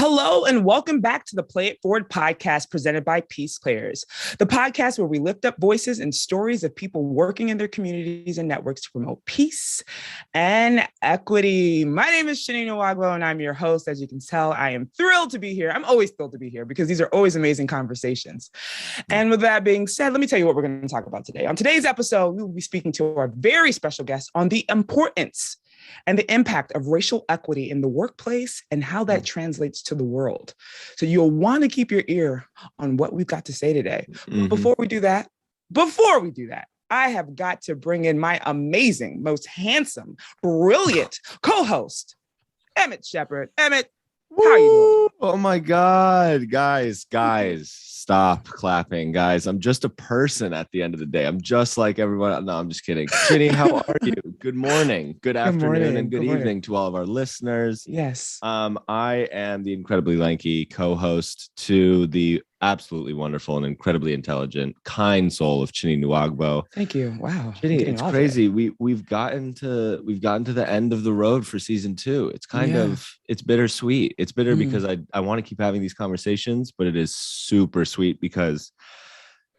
Hello and welcome back to the Play It Forward podcast presented by PeacePlayers, the podcast where we lift up voices and stories of people working in their communities and networks to promote peace and equity. My name is Shani Nwagbo and I'm your host. As you can tell, I am thrilled to be here. I'm always thrilled to be here because these are always amazing conversations. And with that being said, let me tell you what we're going to talk about today. On today's episode, we will be speaking to our very special guest on the importance and the impact of racial equity in the workplace and how that translates to the world. So you'll want to keep your ear on what we've got to say today. But before we do that, I have got to bring in my amazing, most handsome, brilliant co-host, Emmett Shepard. Emmett, how are you doing? Oh my God, guys, stop clapping, guys. I'm just a person at the end of the day. I'm just like everyone. No, I'm just kidding. Shitty, how are you? Good morning, good afternoon, and good evening to all of our listeners. Yes. I am the incredibly lanky co-host to the absolutely wonderful and incredibly intelligent, kind soul of Chini Nwagbo. Thank you. Wow. Chini, it's crazy. We've gotten to the end of the road for season 2. It's it's bittersweet. It's bitter because I want to keep having these conversations, but it is super sweet because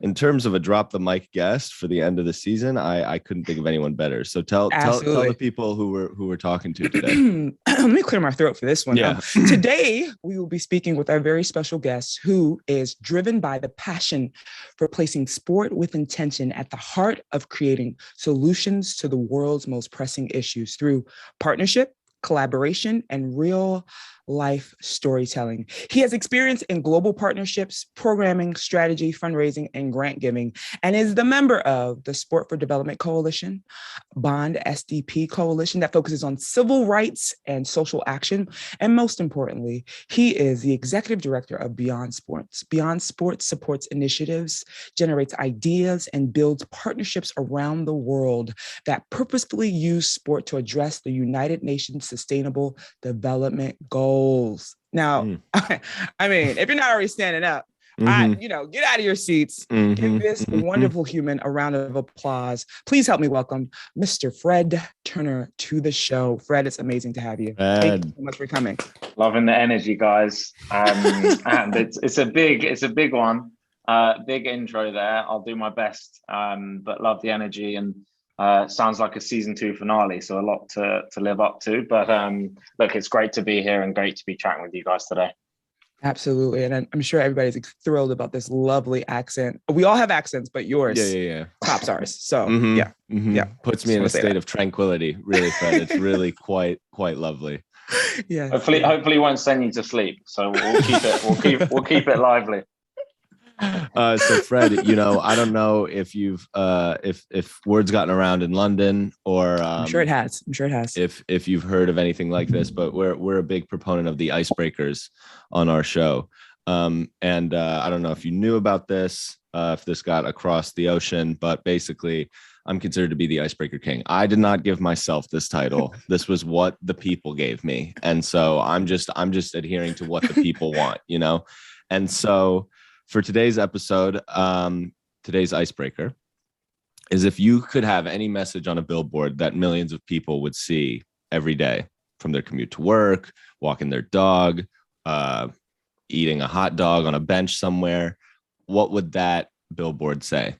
in terms of a drop the mic guest for the end of the season, I couldn't think of anyone better. So tell the people who we're talking to today. Let me clear my throat for this one. Yeah. Today, we will be speaking with our very special guest who is driven by the passion for placing sport with intention at the heart of creating solutions to the world's most pressing issues through partnership, collaboration, and real life storytelling. He has experience in global partnerships, programming, strategy, fundraising, and grant giving, and is the member of the Sport for Development Coalition, Bond SDP Coalition that focuses on civil rights and social action. And most importantly, he is the executive director of Beyond Sports. Beyond Sports supports initiatives, generates ideas, and builds partnerships around the world that purposefully use sport to address the United Nations Sustainable Development Goals. Now, I mean, if you're not already standing up, get out of your seats, give this wonderful human a round of applause. Please help me welcome Mr. Fred Turner to the show. Fred, it's amazing to have you. Thank you so much for coming. Loving the energy, guys. And it's a big one. Big intro there. I'll do my best, but love the energy and sounds like a season 2 finale, so a lot to live up to. But look, it's great to be here and great to be chatting with you guys today. Absolutely, and I'm sure everybody's thrilled about this lovely accent. We all have accents, but yours, tops ours. So puts me in a state of tranquility. Really, Fred, it's really quite lovely. Yeah. Hopefully, won't send you to sleep. So we'll keep it lively. So Fred, I don't know if you've if word's gotten around in London or I'm sure it has. If you've heard of anything like this, but we're a big proponent of the icebreakers on our show. And I don't know if you knew about this, if this got across the ocean, but basically I'm considered to be the icebreaker king. I did not give myself this title. This was what the people gave me. And so I'm just adhering to what the people want, And so for today's episode, today's icebreaker is if you could have any message on a billboard that millions of people would see every day from their commute to work, walking their dog, eating a hot dog on a bench somewhere, what would that billboard say?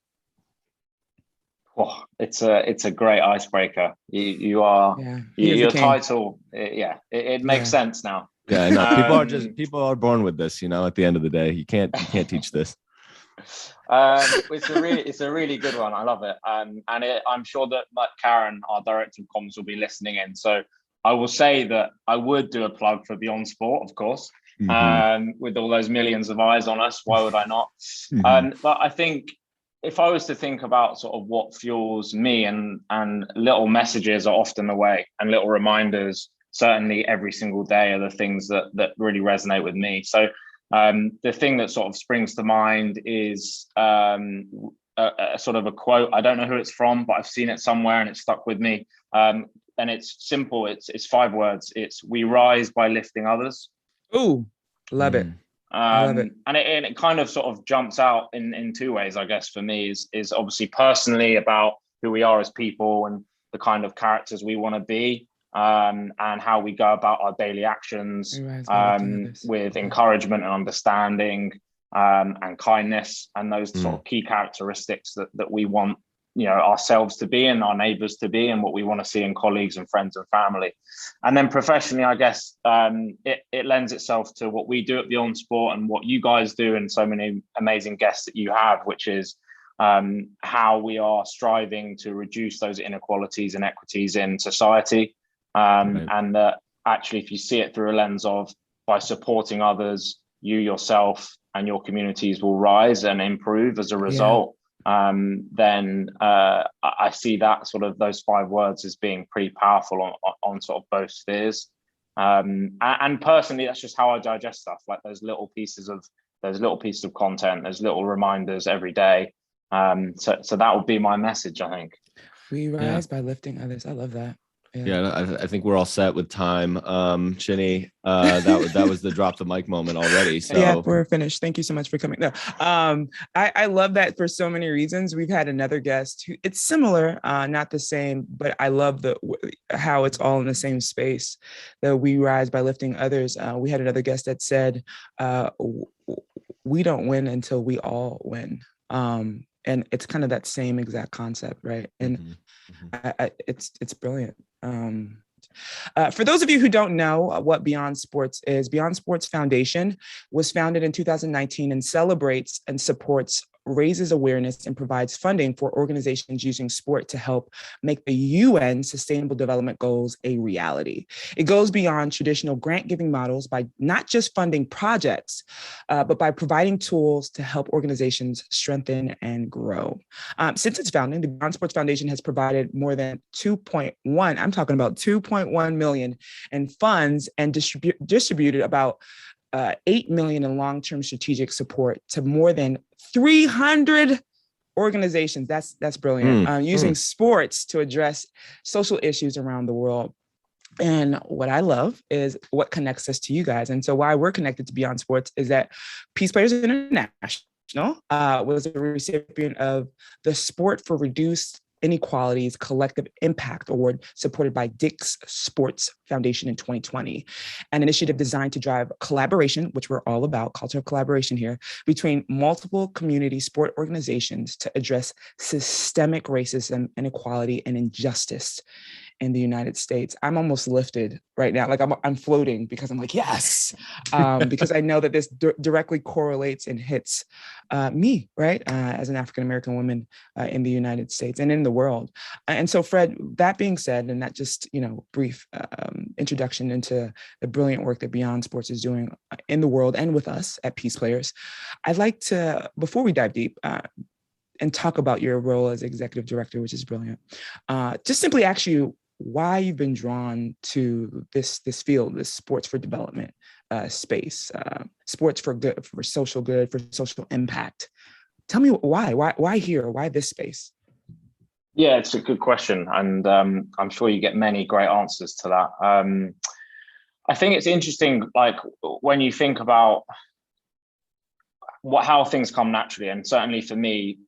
Oh, it's a great icebreaker. Your title, it makes sense now. Yeah, I know. People are born with this, at the end of the day. You can't teach this. It's a really good one. I love it. I'm sure that Karen, our director of comms, will be listening in. So I will say that I would do a plug for Beyond Sport, of course. With all those millions of eyes on us, why would I not? But I think if I was to think about sort of what fuels me, and little messages are often the way, and little reminders certainly every single day are the things that really resonate with me. So the thing that sort of springs to mind is a sort of a quote. I don't know who it's from, but I've seen it somewhere and it stuck with me. And it's simple. It's 5 words. It's "We rise by lifting others." Ooh, love it. Love it. And it kind of sort of jumps out in 2 ways, I guess, for me is obviously personally about who we are as people and the kind of characters we want to be. and how we go about our daily actions, with encouragement and understanding, and kindness, and those sort of key characteristics that we want, ourselves to be and our neighbors to be, and what we want to see in colleagues and friends and family. And then professionally, I guess it lends itself to what we do at Beyond Sport and what you guys do, and so many amazing guests that you have, which is how we are striving to reduce those inequalities and equities in society. And that actually, if you see it through a lens of, by supporting others, you yourself and your communities will rise and improve as a result. Then I see that sort of those 5 words as being pretty powerful on sort of both spheres. And personally, that's just how I digest stuff, like those little pieces of content, those little reminders every day. So that would be my message, I think. We rise by lifting others. I love that. Yeah, I think we're all set with time. Chinny, that was the drop the mic moment already. So yeah, we're finished. Thank you so much for coming. No, I love that for so many reasons. We've had another guest who, it's similar, not the same, but I love how it's all in the same space, that we rise by lifting others. We had another guest that said, we don't win until we all win. And it's kind of that same exact concept, right? And it's brilliant. For those of you who don't know what Beyond Sports is, Beyond Sports Foundation was founded in 2019 and celebrates and supports, raises awareness, and provides funding for organizations using sport to help make the UN Sustainable Development Goals a reality. It goes beyond traditional grant-giving models by not just funding projects, but by providing tools to help organizations strengthen and grow. Since its founding, the Beyond Sports Foundation has provided more than 2.1 million in funds and distributed about 8 million in long-term strategic support to more than 300 organizations. That's brilliant. Using sports to address social issues around the world. And what I love is what connects us to you guys. And so why we're connected to Beyond Sports is that PeacePlayers International was a recipient of the Sport for Reduced Inequalities Collective Impact Award, supported by Dick's Sports Foundation in 2020, an initiative designed to drive collaboration, which we're all about, culture of collaboration here, between multiple community sport organizations to address systemic racism, inequality, and injustice in the United States. I'm almost lifted right now. Like I'm floating because I'm like, yes, because I know that this directly correlates and hits me, right? As an African-American woman in the United States and in the world. And so Fred, that being said, and that just, brief introduction into the brilliant work that Beyond Sports is doing in the world and with us at PeacePlayers, I'd like to, before we dive deep, and talk about your role as executive director, which is brilliant, just simply ask you why you've been drawn to this field, this sports for development space, sports for good, for social good, for social impact. Tell me why here? Why this space? Yeah, it's a good question. And I'm sure you get many great answers to that. I think it's interesting, like when you think about how things come naturally, and certainly for me,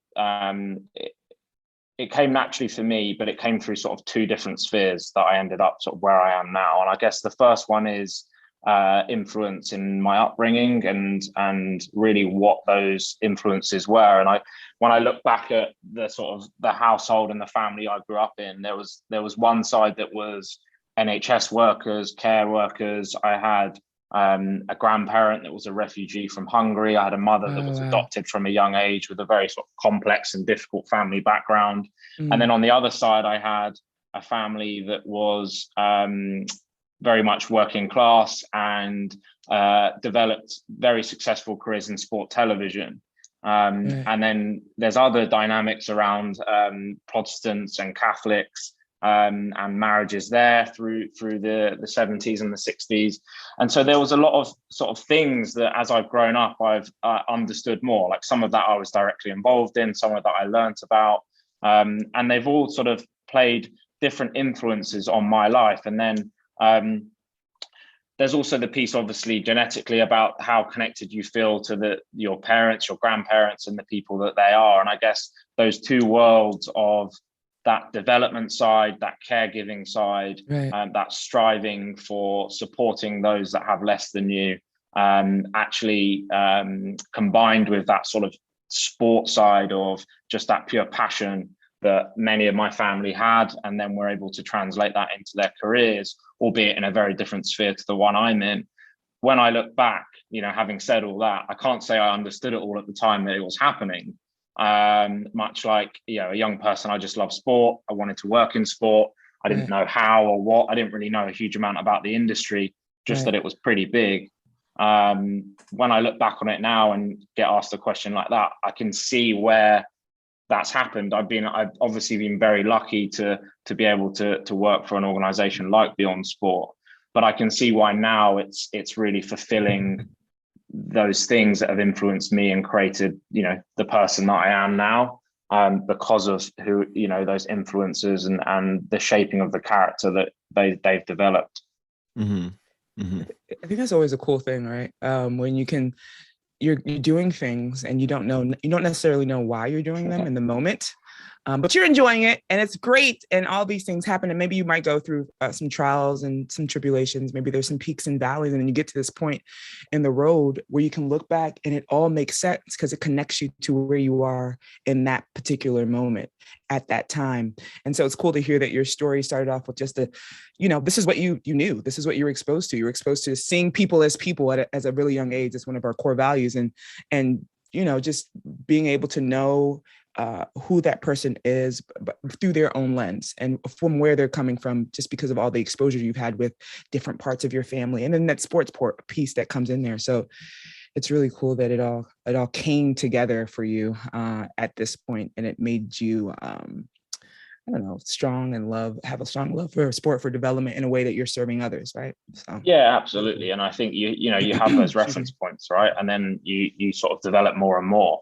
it came naturally for me, but it came through sort of 2 different spheres that I ended up sort of where I am now. And I guess the first one is influence in my upbringing and really what those influences were. And when I look back at the sort of the household and the family I grew up in, there was one side that was NHS workers, care workers. I had a grandparent that was a refugee from Hungary. I had a mother that was adopted from a young age with a very sort of complex and difficult family background. And then on the other side, I had a family that was very much working class and developed very successful careers in sport television. And then there's other dynamics around Protestants and Catholics, and marriages there through the 70s and the 60s. And so there was a lot of sort of things that as I've grown up, I've understood more. Like some of that I was directly involved in, some of that I learned about, and they've all sort of played different influences on my life. And then there's also the piece, obviously, genetically about how connected you feel to your parents, your grandparents, and the people that they are. And I guess those 2 worlds of that development side, that caregiving side, Right. that striving for supporting those that have less than you, actually combined with that sort of sport side of just that pure passion that many of my family had, and then were able to translate that into their careers, albeit in a very different sphere to the one I'm in. When I look back, having said all that, I can't say I understood it all at the time that it was happening. Much like, a young person, I just love sport. I wanted to work in sport. I didn't know how or what. I didn't really know a huge amount about the industry, just that it was pretty big. When I look back on it now and get asked a question like that, I can see where that's happened. I've obviously been very lucky to be able to work for an organization like Beyond Sport, but I can see why now it's really fulfilling those things that have influenced me and created, the person that I am now, because of who, those influences and the shaping of the character that they've developed. Mm-hmm. Mm-hmm. I think that's always a cool thing, right? When you're doing things and you don't necessarily know why you're doing them in the moment, but you're enjoying it and it's great, and all these things happen, and maybe you might go through some trials and some tribulations, maybe there's some peaks and valleys, and then you get to this point in the road where you can look back and it all makes sense because it connects you to where you are in that particular moment at that time. And so it's cool to hear that your story started off with just this is what you knew, this is what you were exposed to. You were exposed to seeing people as people as a really young age. It's one of our core values, and just being able to know who that person is through their own lens and from where they're coming from, just because of all the exposure you've had with different parts of your family, and then that sports piece that comes in there. So it's really cool that it all came together for you at this point, and it made you strong and have a strong love for sport, for development in a way that you're serving others, right? So yeah, absolutely. And I think you have those reference points, right? And then you sort of develop more and more.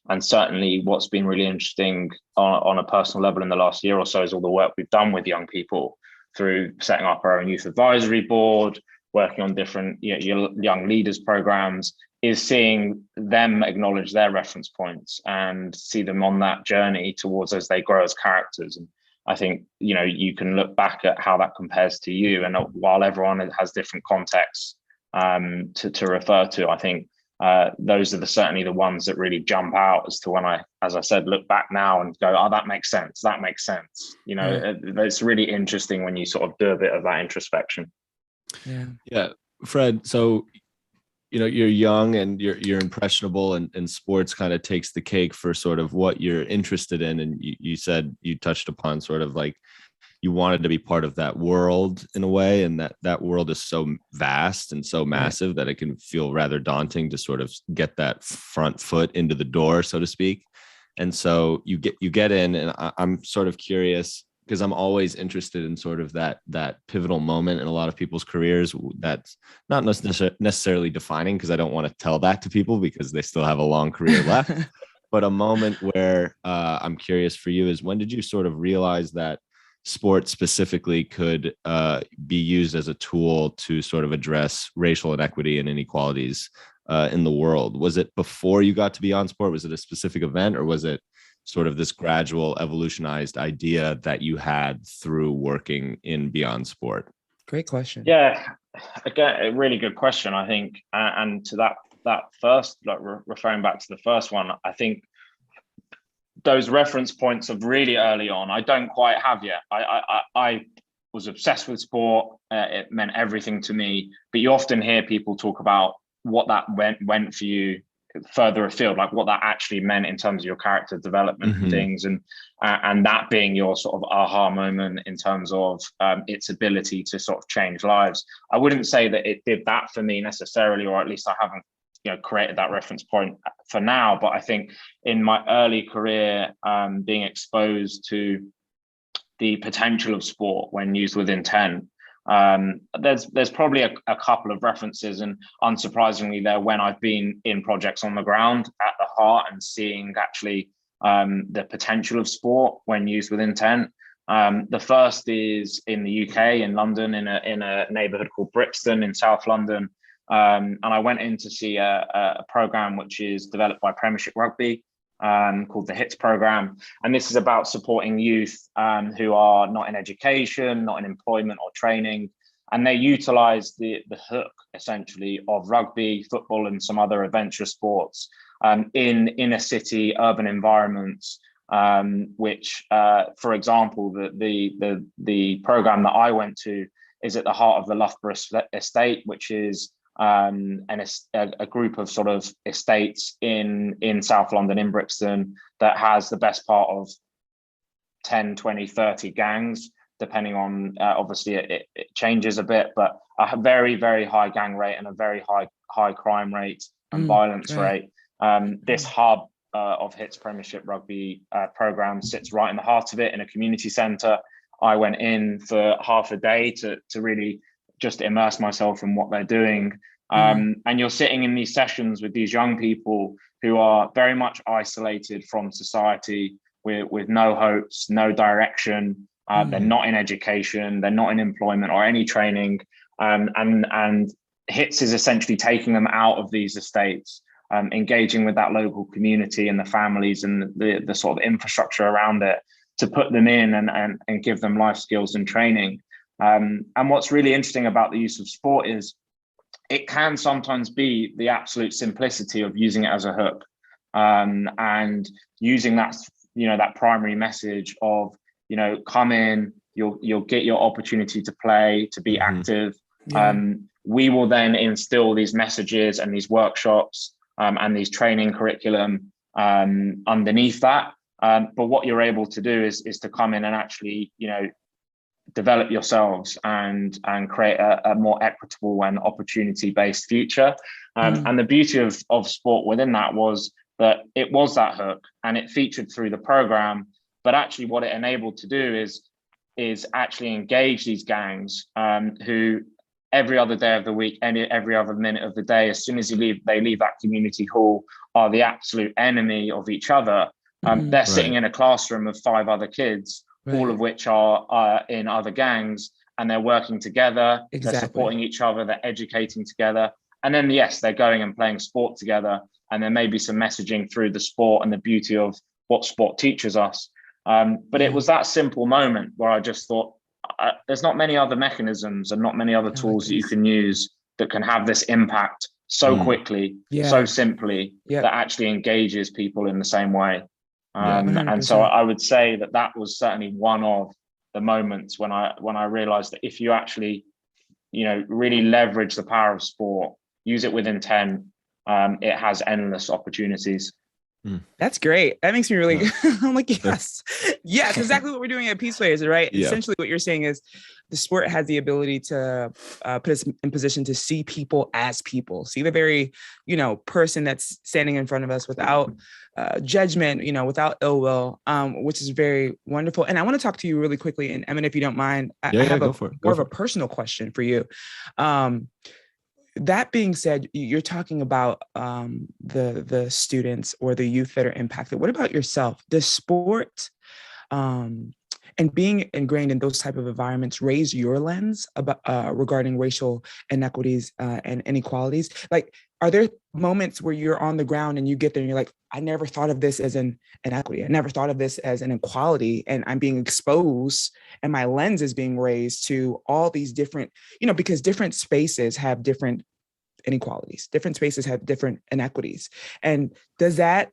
And certainly what's been really interesting on a personal level in the last year or so is all the work we've done with young people through setting up our own youth advisory board, working on different young leaders programs, is seeing them acknowledge their reference points and see them on that journey towards as they grow as characters. And I think, you can look back at how that compares to you. And while everyone has different contexts to refer to, I think those are certainly the ones that really jump out as to when I, as I said, look back now and go, oh, that makes sense. That makes sense. It's really interesting when you sort of do a bit of that introspection. Yeah. Fred, so you're young and you're impressionable, and sports kind of takes the cake for sort of what you're interested in. And you said, you touched upon sort of like you wanted to be part of that world in a way, and that world is so vast and so massive that it can feel rather daunting to sort of get that front foot into the door, so to speak. And so you get in, and I'm sort of curious, because I'm always interested in sort of that pivotal moment in a lot of people's careers that's not necessarily defining, because I don't want to tell that to people because they still have a long career left. But a moment where I'm curious for you is, when did you sort of realize that sports specifically could be used as a tool to sort of address racial inequity and inequalities in the world? Was it before you got to Beyond Sport? Was it a specific event, or was it sort of this gradual evolutionized idea that you had through working in Beyond Sport? Great question. Yeah, again, a really good question, I think. And to that first, like referring back to the first one, I think those reference points of really early on, I don't quite have yet. I was obsessed with sport. It meant everything to me. But you often hear people talk about what that went for you further afield, like what that actually meant in terms of your character development and things, and that being your sort of aha moment in terms of its ability to sort of change lives. I wouldn't say that it did that for me necessarily, or at least I haven't created that reference point for now. But I think in my early career, being exposed to the potential of sport when used with intent, there's probably a couple of references, and unsurprisingly there when I've been in projects on the ground at the heart and seeing actually the potential of sport when used with intent. The first is in the UK, in London, in a neighborhood called Brixton in South London. And I went in to see a program which is developed by Premiership Rugby. called the HITS program. And this is about supporting youth who are not in education, not in employment or training. And they utilize the hook, essentially, of rugby, football, and some other adventurous sports in inner city urban environments, which, for example, the program that I went to is at the heart of the Loughborough estate, which is a group of sort of estates in South London, in Brixton, that has the best part of 10, 20, 30 gangs, depending on, obviously it changes a bit, but a very, very high gang rate and a very high crime rate and violence rate. This hub of HITS Premiership Rugby program sits right in the heart of it, in a community centre. I went in for half a day to really just immerse myself in what they're doing. And you're sitting in these sessions with these young people who are very much isolated from society, with no hopes, no direction. They're not in education, they're not in employment or any training. And HITS is essentially taking them out of these estates, engaging with that local community and the families and the sort of infrastructure around it, to put them in and give them life skills and training. And what's really interesting about the use of sport is it can sometimes be the absolute simplicity of using it as a hook, and using that, that primary message of, come in, you'll get your opportunity to play, to be active. We will then instill these messages and these workshops and these training curriculum underneath that. But what you're able to do is to come in and actually, develop yourselves and create a more equitable and opportunity-based future. And the beauty of sport within that was that it was that hook, and it featured through the program. But actually what it enabled to do is actually engage these gangs who every other day of the week, and every other minute of the day, as soon as they leave that community hall, are the absolute enemy of each other. They're sitting in a classroom of 5 other kids, all of which are in other gangs, and they're working together, they're supporting each other, they're educating together. And then, yes, they're going and playing sport together, and there may be some messaging through the sport and the beauty of what sport teaches us. But it was that simple moment where I just thought, there's not many other mechanisms and not many other tools that you can use that can have this impact so quickly, so simply, that actually engages people in the same way. And so I would say that was certainly one of the moments when I realized that if you actually, really leverage the power of sport, use it with intent, it has endless opportunities. That's great. That makes me really good. I'm like, yes, exactly what we're doing at PeacePlayers, right? Yeah. Essentially what you're saying is the sport has the ability to put us in position to see people as people, see the very, person that's standing in front of us without judgment, without ill will, which is very wonderful. And I want to talk to you really quickly. And Emin, if you don't mind, I have more of a personal question for you. That being said, you're talking about the students or the youth that are impacted. What about yourself? Does sport and being ingrained in those type of environments raise your lens about regarding racial inequities and inequalities? Like, are there moments where you're on the ground and you get there and you're like, I never thought of this as an inequity. I never thought of this as an equality, and I'm being exposed and my lens is being raised to all these different, because different spaces have different inequalities, different spaces have different inequities. And does that,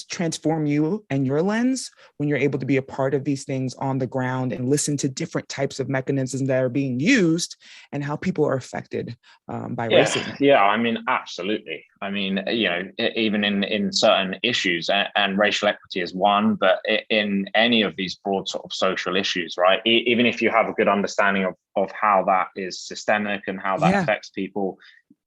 transform you and your lens when you're able to be a part of these things on the ground and listen to different types of mechanisms that are being used and how people are affected by racism? Yeah, I mean, absolutely. I mean, even in certain issues, and racial equity is one, but in any of these broad sort of social issues, right? Even if you have a good understanding of how that is systemic and how that affects people,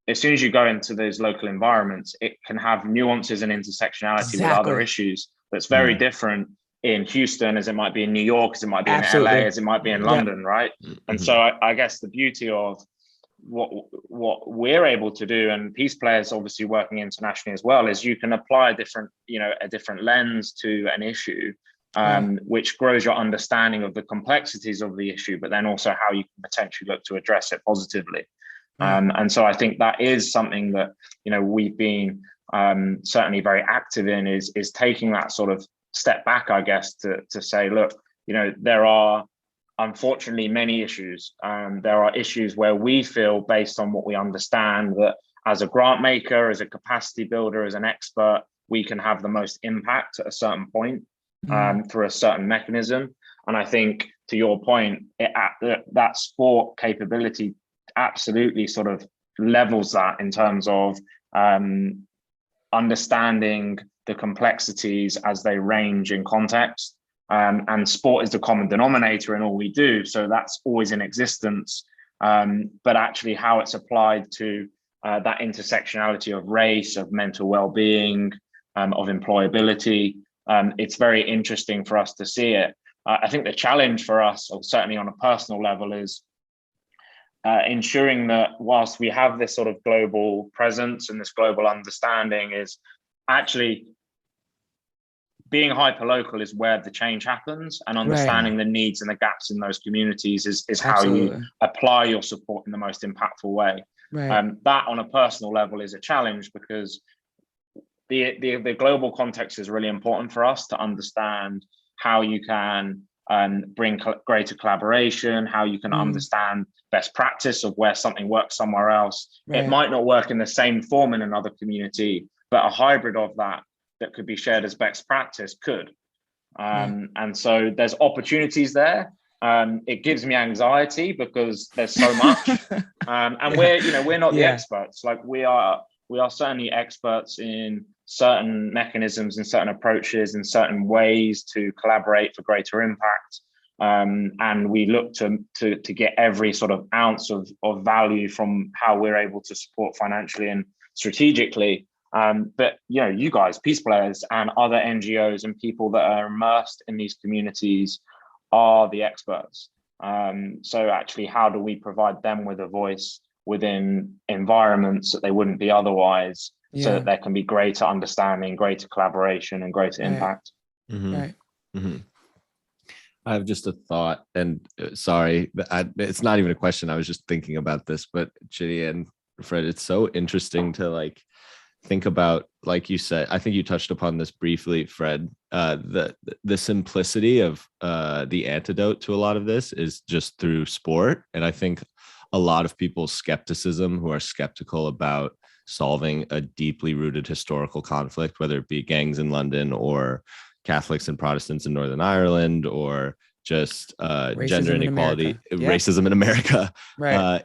as soon as you go into those local environments, it can have nuances and intersectionality with other issues that's very different in Houston as it might be in New York, as it might be in LA, as it might be in London, right? And so I guess the beauty of what we're able to do, and PeacePlayers obviously working internationally as well, is you can apply a different lens to an issue, which grows your understanding of the complexities of the issue, but then also how you can potentially look to address it positively. And so I think that is something that, we've been certainly very active in, is taking that sort of step back, I guess, to say, look, there are unfortunately many issues. There are issues where we feel, based on what we understand, that as a grant maker, as a capacity builder, as an expert, we can have the most impact at a certain point through a certain mechanism. And I think, to your point, that sport capability absolutely sort of levels that in terms of understanding the complexities as they range in context. And sport is the common denominator in all we do, so that's always in existence. But actually how it's applied to that intersectionality of race, of mental well-being, of employability, it's very interesting for us to see it. I think the challenge for us, or certainly on a personal level, is ensuring that whilst we have this sort of global presence and this global understanding, is actually being hyper-local is where the change happens, and understanding the needs and the gaps in those communities is how you apply your support in the most impactful way. That on a personal level is a challenge, because the global context is really important for us to understand how you can bring greater collaboration, how you can understand best practice of where something works somewhere else. It might not work in the same form in another community, but a hybrid of that could be shared as best practice could. And so there's opportunities there. It gives me anxiety because there's so much. And we're not the experts. Like we are certainly experts in certain mechanisms and certain approaches and certain ways to collaborate for greater impact. And we look to get every sort of ounce of value from how we're able to support financially and strategically. But you guys, PeacePlayers and other NGOs and people that are immersed in these communities are the experts. So actually, how do we provide them with a voice within environments that they wouldn't be otherwise, so that there can be greater understanding, greater collaboration, and greater impact? I have just a thought, and sorry, it's not even a question. I was just thinking about this, but Chidi and Fred, it's so interesting to think about, like you said, I think you touched upon this briefly, Fred, the simplicity of the antidote to a lot of this is just through sport. And I think a lot of people's skepticism, who are skeptical about solving a deeply rooted historical conflict, whether it be gangs in London or Catholics and Protestants in Northern Ireland, or just gender inequality, racism in America,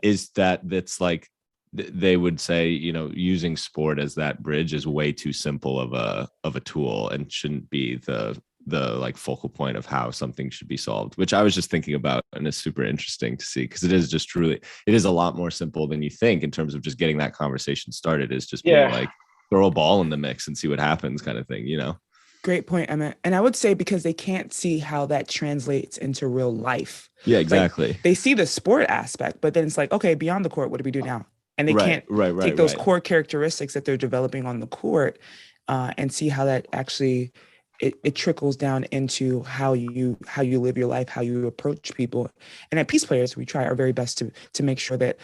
is that's like, they would say, using sport as that bridge is way too simple of a tool and shouldn't be the focal point of how something should be solved, which I was just thinking about, and it's super interesting to see, because it is just truly, it is a lot more simple than you think in terms of just getting that conversation started. Is just being like, throw a ball in the mix and see what happens, kind of thing, Great point, Emmett. And I would say, because they can't see how that translates into real life. Yeah, exactly. They see the sport aspect, but then it's like, okay, beyond the court, what do we do now? And they can't take those core characteristics that they're developing on the court and see how that actually it trickles down into how you live your life, how you approach people. And at PeacePlayers, we try our very best to make sure that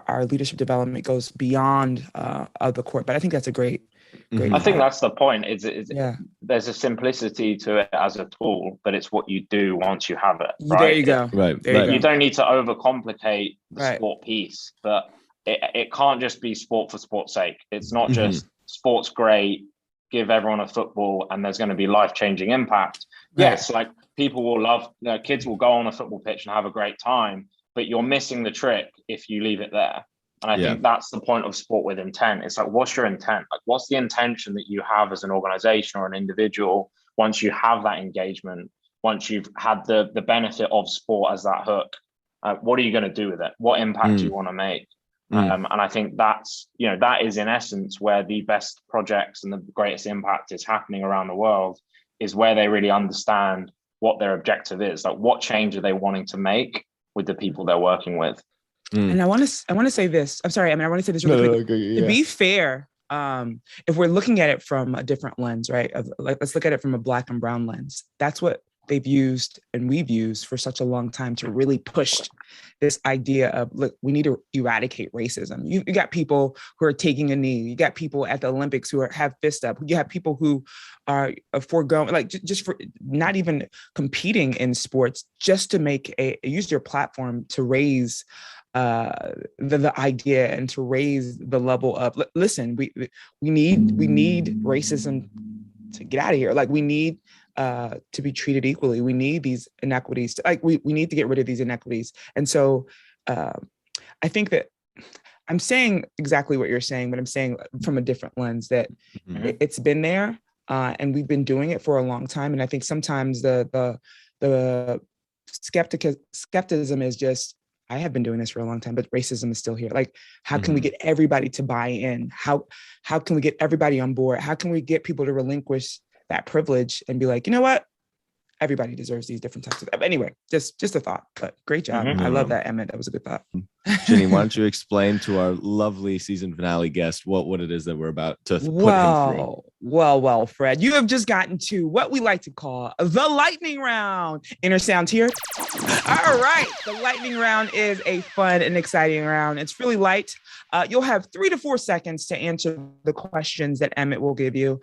our leadership development goes beyond the court. But I think that's a great. I think that's the point. There's a simplicity to it as a tool, but it's what you do once you have it. Right? There you go. You don't need to overcomplicate the sport piece, but it can't just be sport for sport's sake. It's not just sport's great, give everyone a football and there's going to be life-changing impact. Yes, like people will love, kids will go on a football pitch and have a great time, but you're missing the trick if you leave it there. And I think that's the point of sport with intent. It's like, what's your intent? Like, what's the intention that you have as an organization or an individual once you have that engagement, once you've had the benefit of sport as that hook? What are you going to do with it? What impact do you want to make? And I think that's, that is in essence where the best projects and the greatest impact is happening around the world, is where they really understand what their objective is. Like, what change are they wanting to make with the people they're working with? And I want to say this. I'm sorry. I want to say this really quick. To be fair, if we're looking at it from a different lens, right? Let's look at it from a Black and brown lens. That's what they've used and we've used for such a long time to really push this idea of, look, we need to eradicate racism. You got people who are taking a knee. You got people at the Olympics who have fist up. You have people who are foregoing, like just for not even competing in sports, just to use your platform to raise the idea and to raise the level of, listen, we need racism to get out of here. Like, we need to be treated equally. We need these inequities we need to get rid of these inequities. And so I think that I'm saying exactly what you're saying, but I'm saying from a different lens, that it's been there and we've been doing it for a long time. And I think sometimes the skepticism is just, I have been doing this for a long time, but racism is still here. Like, how can we get everybody to buy in? How can we get everybody on board? How can we get people to relinquish that privilege and be like, you know what? Everybody deserves these different types of. Anyway, just a thought, but great job. I love that, Emmett. That was a good thought. Jenny, why don't you explain to our lovely season finale guest what it is that we're about to put him through? Well, Fred, you have just gotten to what we like to call the lightning round. Inner sound here. All right, the lightning round is a fun and exciting round. It's really light. You'll have 3 to 4 seconds to answer the questions that Emmett will give you.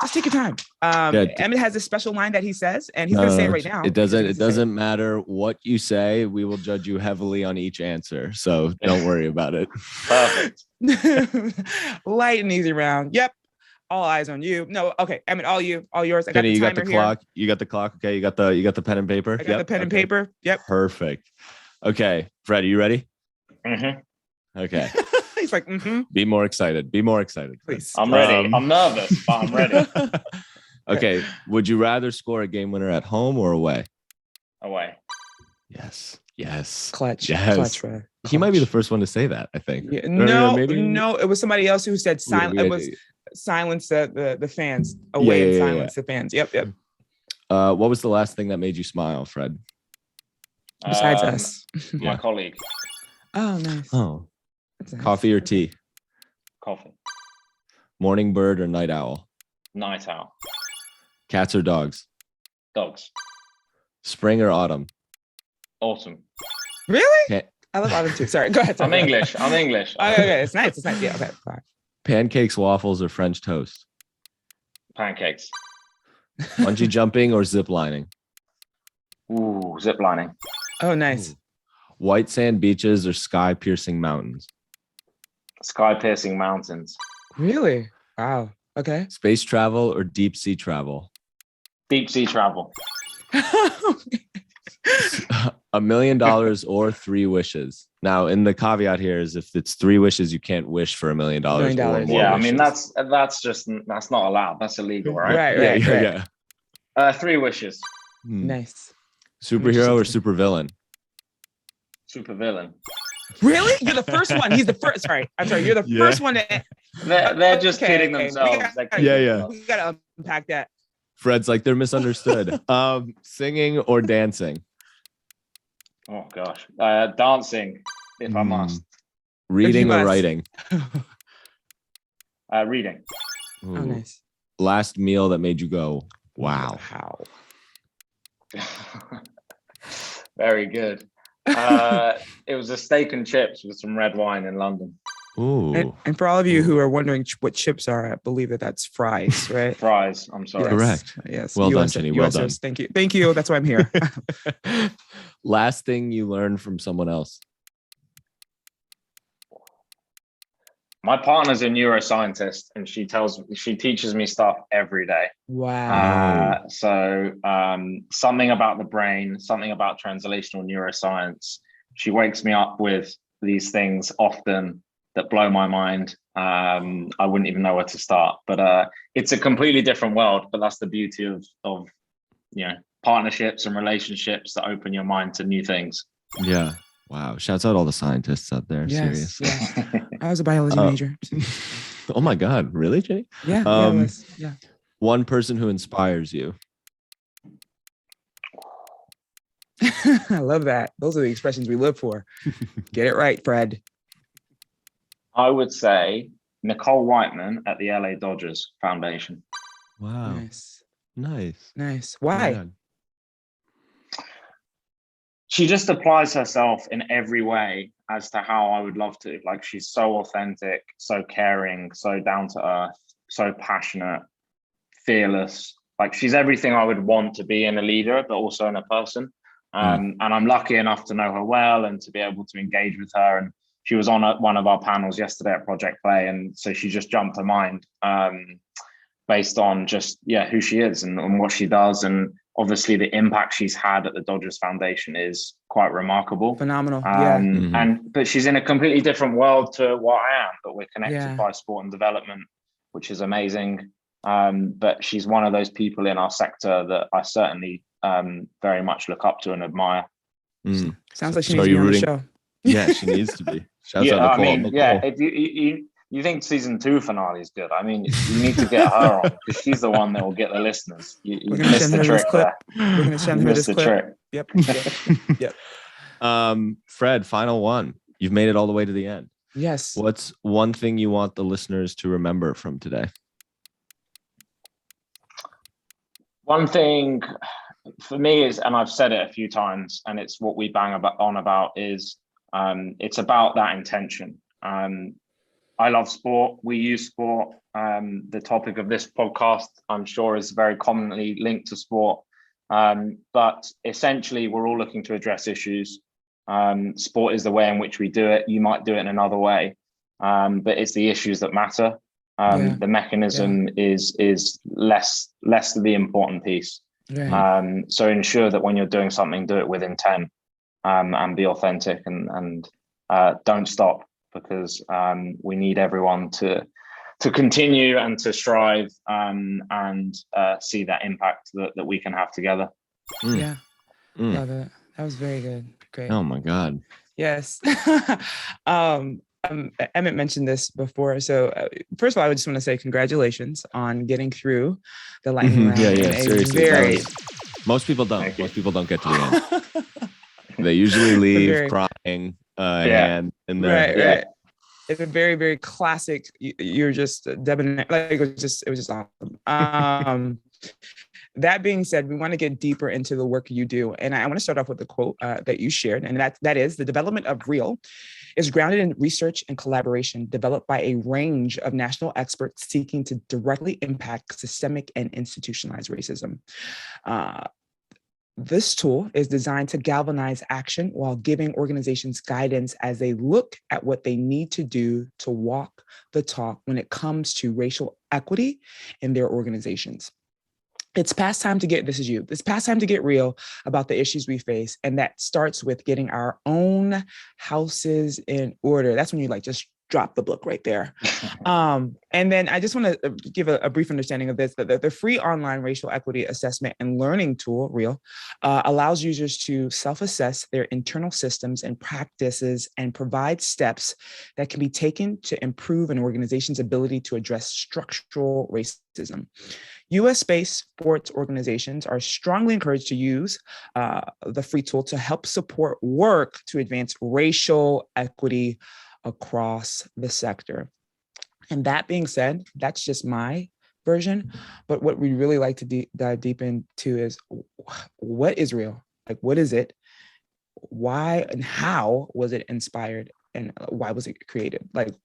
Just take your time. Emmett has a special line that he says, and he's going to say it right now. It doesn't matter what you say. We will judge you heavily on each answer. So don't worry about it. Perfect. Light and easy round. Yep. All eyes on you. No. Okay. Emmett, all yours. I got Jenny, the you got timer the clock. You got the clock. Okay. You got the pen and paper. I got the pen and paper. Yep. Perfect. Okay. Fred, are you ready? Okay. He's like, Be more excited. Please. I'm ready. I'm nervous, but I'm ready. Okay. Would you rather score a game winner at home or away? Away. Yes. Clutch. Yes. Clutch, Fred. He might be the first one to say that, I think. Yeah, no, it was somebody else who said silence. It was silence the fans. Away and silence the fans. Yep. What was the last thing that made you smile, Fred? Besides us. My colleague. Oh, nice. Oh. Nice. Coffee or tea? Coffee. Morning bird or night owl? Night owl. Cats or dogs? Dogs. Spring or autumn? Autumn. Really? I love autumn too. Sorry, go ahead. I'm English. Okay, it's nice. Yeah, okay, fine. Pancakes, waffles, or French toast? Pancakes. Bungee jumping or zip lining? Ooh, zip lining. Oh, nice. Ooh. White sand beaches or sky piercing mountains? Sky piercing mountains. Really? Wow. Okay. Space travel or deep sea travel? Deep sea travel. $1 million or 3 wishes. Now, in the caveat here is if it's 3 wishes, you can't wish for $1 million. Yeah, I mean that's not allowed. That's illegal, right? Right. Yeah. 3 wishes. Nice. Superhero or supervillain? Supervillain. Really? You're the first one. He's the first. Sorry. I'm sorry. You're the first one to. They're just kidding themselves. We gotta unpack that. Fred's like, they're misunderstood. Singing or dancing? Oh gosh, dancing, if I must. Reading or writing? Reading. Ooh. Oh, nice. Last meal that made you go, wow. Very good. It was a steak and chips with some red wine in London. Ooh. And for all of you who are wondering what chips are, I believe that's fries, right? Fries. I'm sorry. Yes. Correct. Yes. Well done, Jenny. Well done. Thank you. That's why I'm here. Last thing you learned from someone else? My partner's a neuroscientist, and she teaches me stuff every day. Wow. So something about the brain, something about translational neuroscience. She wakes me up with these things often that blow my mind. I wouldn't even know where to start, but it's a completely different world. But that's the beauty of partnerships and relationships that open your mind to new things. Yeah. Wow. Shouts out all the scientists out there. Yes, Serious. yes. I was a biology major. Oh my God. Really, Jenny? Yeah. One person who inspires you. I love that. Those are the expressions we live for. Get it right, Fred. I would say Nicole Whiteman at the LA Dodgers Foundation. Wow. Nice. Nice. Why? Yeah. She just applies herself in every way as to how I would love to. Like, she's so authentic, so caring, so down to earth, so passionate, fearless. Like, she's everything I would want to be in a leader, but also in a person. And I'm lucky enough to know her well and to be able to engage with her. And she was on one of our panels yesterday at Project Play, and so she just jumped to mind based on just who she is and what she does. And obviously the impact she's had at the Dodgers Foundation is quite remarkable. Phenomenal. But she's in a completely different world to what I am, but we're connected by sport and development, which is amazing. But she's one of those people in our sector that I certainly very much look up to and admire. Sounds like she needs to be on the show. Yeah, she needs to be. Shouts out to Nicole. If you think season 2 finale is good, I mean, you need to get her on, because she's the one that will get the listeners. You missed the trick there. We're going to send her this clip. Yep. Fred, final one. You've made it all the way to the end. Yes. What's one thing you want the listeners to remember from today? One thing for me is, and I've said it a few times, and it's what we bang on about, is it's about that intention. I love sport. We use sport. The topic of this podcast, I'm sure, is very commonly linked to sport. But essentially, we're all looking to address issues. Sport is the way in which we do it. You might do it in another way, but it's the issues that matter. The mechanism is less the important piece. So ensure that when you're doing something, do it with intent, and be authentic, and don't stop, because we need everyone to continue and to strive, and see that impact that we can have together. Love it. That was very good. Great. Oh my God. Yes. Emmett mentioned this before. So first of all, I just want to say congratulations on getting through the lightning round. Seriously. Most people don't. Most people don't get to the end. They usually leave crying. And right. It's a very, very classic. You're just debonair. Like, it was just awesome. That being said, we want to get deeper into the work you do. And I want to start off with a quote that you shared. And that is, the development of REAL is grounded in research and collaboration developed by a range of national experts seeking to directly impact systemic and institutionalized racism. This tool is designed to galvanize action while giving organizations guidance as they look at what they need to do to walk the talk when it comes to racial equity in their organizations. It's past time to get real about the issues we face. And that starts with getting our own houses in order. That's when you just drop the book right there. And then I just want to give a brief understanding of this. The free online racial equity assessment and learning tool, REAL, allows users to self-assess their internal systems and practices and provide steps that can be taken to improve an organization's ability to address structural racism. US-based sports organizations are strongly encouraged to use the free tool to help support work to advance racial equity across the sector. And that being said, that's just my version. But what we really like to dive deep into is, what is REAL? Like, what is it? Why and how was it inspired? And why was it created? Like,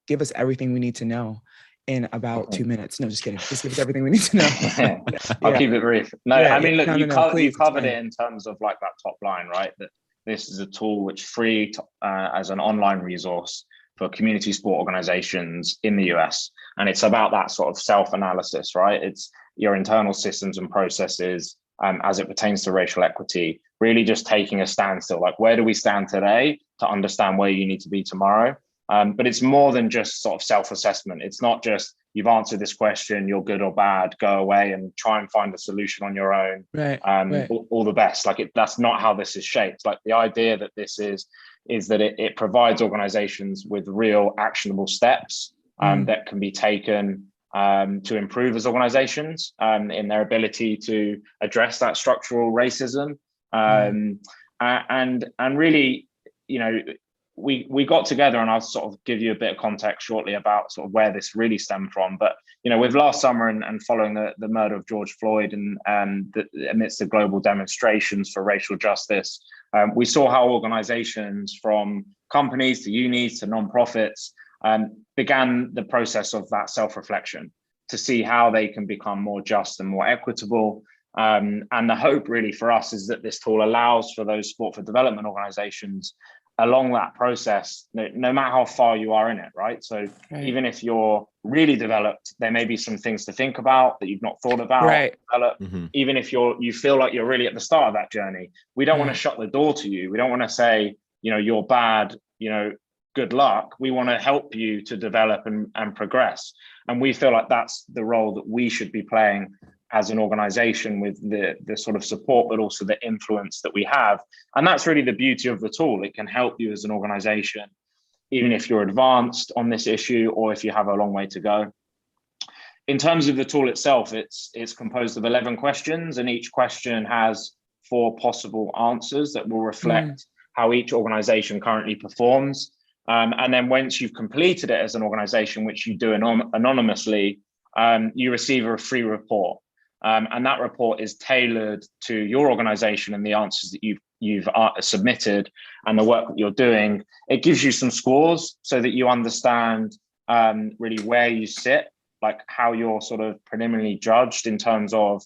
give us everything we need to know in about 2 minutes. No, just kidding. Just give us everything we need to know. I'll keep it brief. You covered it in terms of that top line, right? That this is a tool which free as an online resource for community sport organizations in the US. And it's about that sort of self-analysis, right? It's your internal systems and processes as it pertains to racial equity, really just taking a standstill, where do we stand today to understand where you need to be tomorrow? But it's more than just sort of self-assessment. It's not just, you've answered this question, you're good or bad, go away and try and find a solution on your own. Right. All the best. That's not how this is shaped. The idea that this is that it provides organizations with real actionable steps that can be taken to improve as organizations in their ability to address that structural racism. And really, we got together, and I'll sort of give you a bit of context shortly about sort of where this really stemmed from. But with last summer and following the murder of George Floyd and amidst the global demonstrations for racial justice, we saw how organizations from companies to unis to nonprofits began the process of that self-reflection to see how they can become more just and more equitable. And the hope really for us is that this tool allows for those sport for development organizations along that process, no matter how far you are in it, right? So even if you're really developed, there may be some things to think about that you've not thought about. Right. Even if you feel like you're really at the start of that journey, we don't want to shut the door to you. We don't want to say, you're bad, good luck. We want to help you to develop and progress. And we feel like that's the role that we should be playing as an organization, with the sort of support, but also the influence that we have. And that's really the beauty of the tool. It can help you as an organization, even if you're advanced on this issue or if you have a long way to go. In terms of the tool itself, it's composed of 11 questions, and each question has 4 possible answers that will reflect how each organization currently performs. And then once you've completed it as an organization, which you do anonymously, you receive a free report. And that report is tailored to your organization and the answers that you've submitted and the work that you're doing. It gives you some scores so that you understand really where you sit, like how you're sort of preliminarily judged in terms of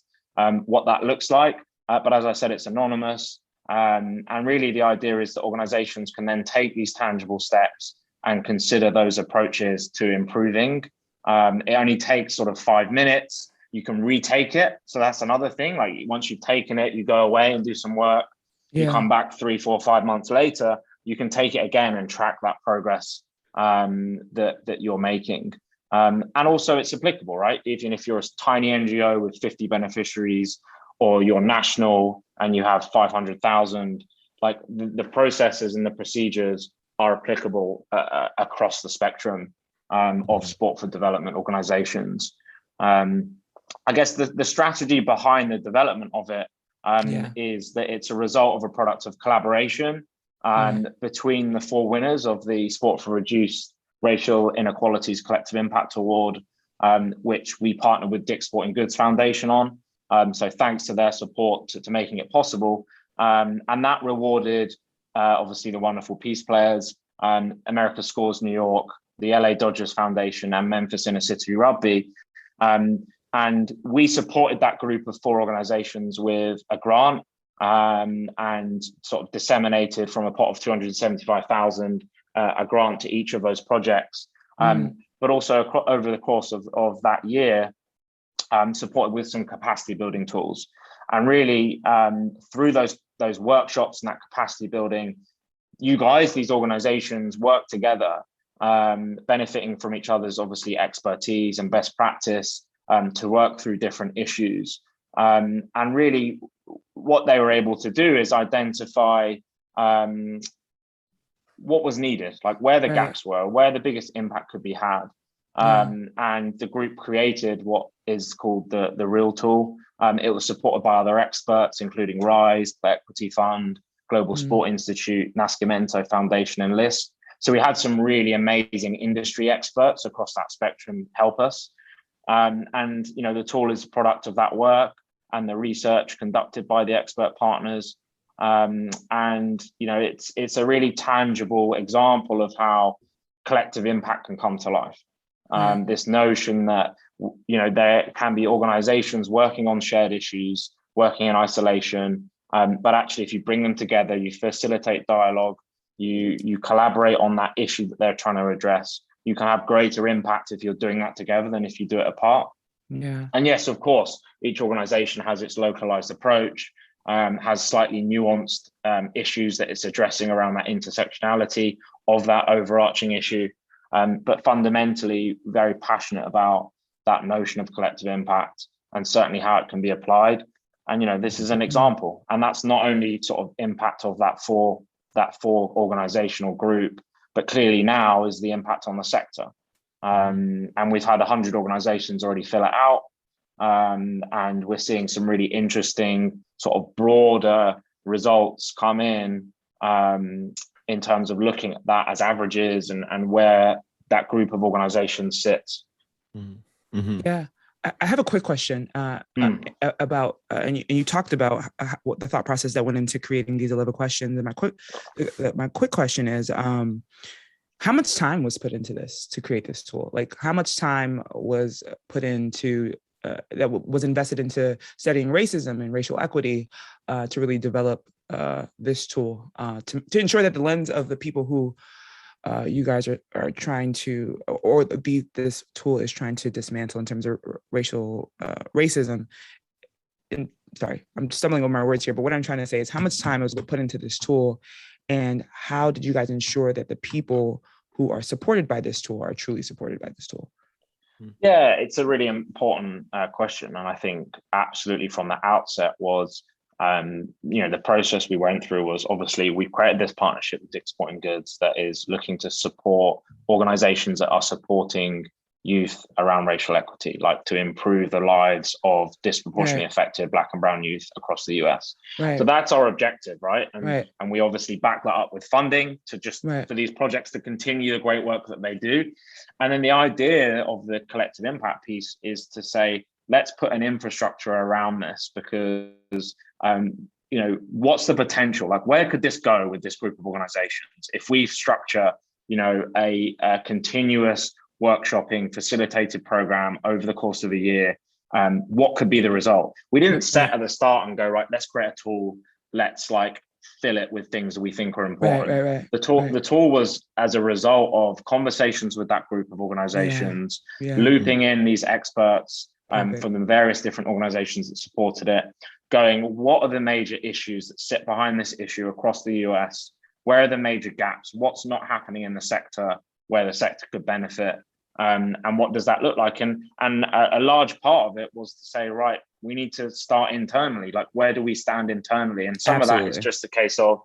what that looks like. But as I said, it's anonymous. And really the idea is that organizations can then take these tangible steps and consider those approaches to improving. It only takes sort of 5 minutes. You can retake it. So that's another thing. Like once you've taken it, you go away and do some work. You come back 3, 4, 5 months later, you can take it again and track that progress that you're making. And also it's applicable, right? Even if you're a tiny NGO with 50 beneficiaries, or you're national and you have 500,000, like the processes and the procedures are applicable across the spectrum of sport for development organizations. I guess the strategy behind the development of it is that it's a result of a product of collaboration between the 4 winners of the Sport for Reduced Racial Inequalities Collective Impact Award, which we partnered with Dick's Sporting Goods Foundation on. So thanks to their support to making it possible. And that rewarded, obviously, the wonderful PeacePlayers, America Scores New York, the LA Dodgers Foundation, and Memphis Inner City Rugby. And we supported that group of 4 organizations with a grant and sort of disseminated from a pot of 275,000 a grant to each of those projects. But also over the course of that year, supported with some capacity building tools. And really through those workshops and that capacity building, you guys, these organizations work together, benefiting from each other's obviously expertise and best practice to work through different issues. And really what they were able to do is identify what was needed, like where the gaps were, where the biggest impact could be had. And the group created what is called the Real Tool. It was supported by other experts, including RISE, the Equity Fund, Global Sport Institute, Nascimento Foundation, and LIST. So we had some really amazing industry experts across that spectrum help us. And the tool is a product of that work and the research conducted by the expert partners. It's a really tangible example of how collective impact can come to life. This notion that there can be organizations working on shared issues, working in isolation, but actually if you bring them together, you facilitate dialogue, you collaborate on that issue that they're trying to address, you can have greater impact if you're doing that together than if you do it apart. And yes, of course, each organization has its localized approach, has slightly nuanced issues that it's addressing around that intersectionality of that overarching issue. But fundamentally very passionate about that notion of collective impact and certainly how it can be applied. And this is an example, and that's not only sort of impact of that four organizational group, but clearly now is the impact on the sector. And we've had 100 organizations already fill it out, and we're seeing some really interesting sort of broader results come in in terms of looking at that as averages and where that group of organizations sits. Mm-hmm. Yeah. I have a quick question about, and you talked about what the thought process that went into creating these 11 questions. And my quick question is, how much time was put into this to create this tool? Like, how much time was put into that was invested into studying racism and racial equity to really develop this tool to ensure that the lens of the people who you guys are trying to, or this tool is trying to dismantle in terms of racial racism. And sorry, I'm stumbling over my words here, but what I'm trying to say is how much time was put into this tool, and how did you guys ensure that the people who are supported by this tool are truly supported by this tool? Yeah, it's a really important question, and I think absolutely from the outset was, the process we went through was obviously we created this partnership with Dick's Sporting Goods that is looking to support organizations that are supporting youth around racial equity, like to improve the lives of disproportionately affected Black and brown youth across the US. Right. So that's our objective, right? And we obviously back that up with funding to just for these projects to continue the great work that they do. And then the idea of the collective impact piece is to say, let's put an infrastructure around this because, what's the potential? Like, where could this go with this group of organizations if we structure, a continuous workshopping facilitated program over the course of a year? What could be the result? We didn't set at the start and go, right, let's create a tool. Let's fill it with things that we think are important. Right. The tool was as a result of conversations with that group of organizations, looping in these experts from the various different organizations that supported it, going, what are the major issues that sit behind this issue across the US? Where are the major gaps? What's not happening in the sector where the sector could benefit? And what does that look like? And a large part of it was to say, right, we need to start internally. Like, where do we stand internally? And some of that is just a case of,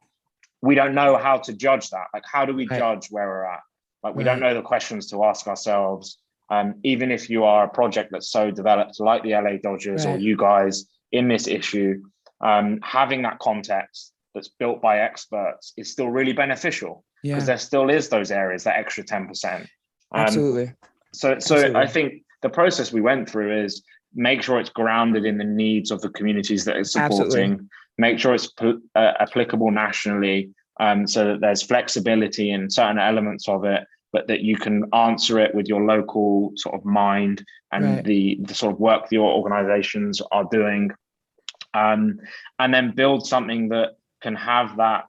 we don't know how to judge that. Like, how do we judge where we're at? Like, we don't know the questions to ask ourselves. Even if you are a project that's so developed, like the LA Dodgers or you guys in this issue, having that context that's built by experts is still really beneficial because there still is those areas, that extra 10%. Absolutely. So I think the process we went through is make sure it's grounded in the needs of the communities that it's supporting, make sure it's applicable nationally, so that there's flexibility in certain elements of it, but that you can answer it with your local sort of mind and the sort of work that your organizations are doing, and then build something that can have that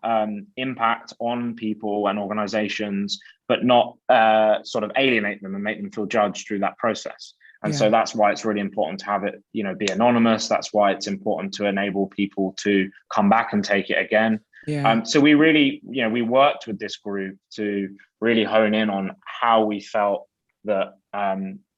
impact on people and organizations, but not sort of alienate them and make them feel judged through that process. And so that's why it's really important to have it, be anonymous. That's why it's important to enable people to come back and take it again. So we really, we worked with this group to really hone in on how we felt that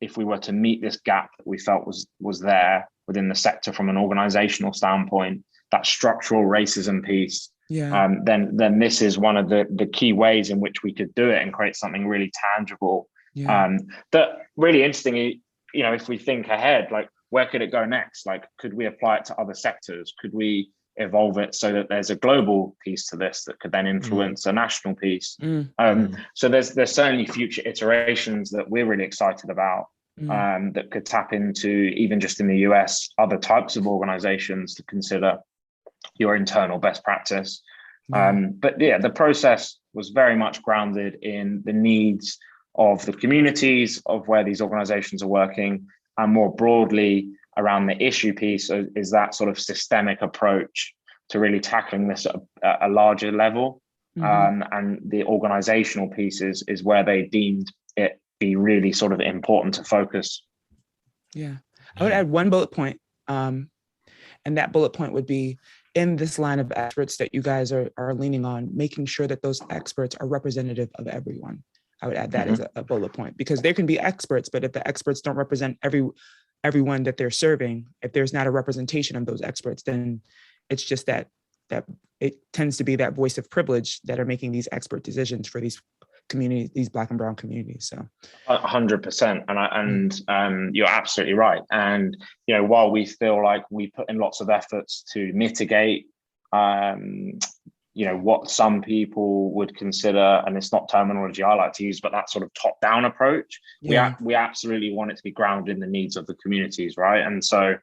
if we were to meet this gap that we felt was there within the sector from an organizational standpoint, that structural racism piece, then this is one of the key ways in which we could do it and create something really tangible. That really interestingly, if we think ahead, like, where could it go next? Like, could we apply it to other sectors? Could we evolve it so that there's a global piece to this that could then influence a national piece? So there's certainly future iterations that we're really excited about. That could tap into, even just in the US, other types of organizations to consider your internal best practice. But the process was very much grounded in the needs of the communities of where these organizations are working, and more broadly around the issue piece is that sort of systemic approach to really tackling this at a larger level. And the organizational pieces is where they deemed it be really sort of important to focus. I would add one bullet point, and that bullet point would be, in this line of experts that you guys are leaning on, making sure that those experts are representative of everyone. I would add that as a bullet point, because there can be experts, but if the experts don't represent everyone that they're serving, if there's not a representation of those experts, then it's just that it tends to be that voice of privilege that are making these expert decisions for these communities, these Black and brown communities. So 100%. And you're absolutely right. And, while we feel like we put in lots of efforts to mitigate what some people would consider, and it's not terminology I like to use, but that sort of top-down approach. Yeah. We absolutely want it to be grounded in the needs of the communities, right? And so